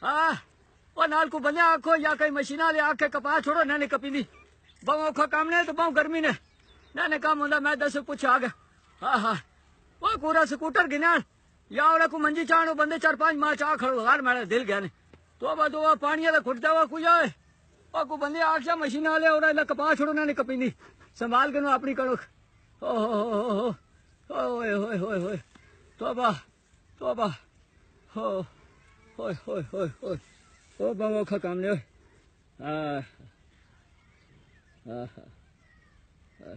हाँ वो नाल को बंदे आखो या कई मशीना ले आके कपा छोड़ो ना कपींदी बहु औखा काम ने तो बहु गर्मी ने ना काम होंदा मैं दस पूछ आ गया हाँ हाँ वो पूरा स्कूटर गिना या ओड़ा को मंजी चाणो बंदे 4-5 मां चा खड़ो हार मेरा दिल गया ने तो बा दो पानी दा खुटदा वा कुछ आए ओ को बंदे आखा मशीना ले ओड़ा ला कपा छोड़ो ना कपींदी संभाल के नो अपनी कड़ो ओ हो ओए होए होए होए तोबा हो होए होए होए होए ओ बहु औखा काम ने हाँ हाँ हाँ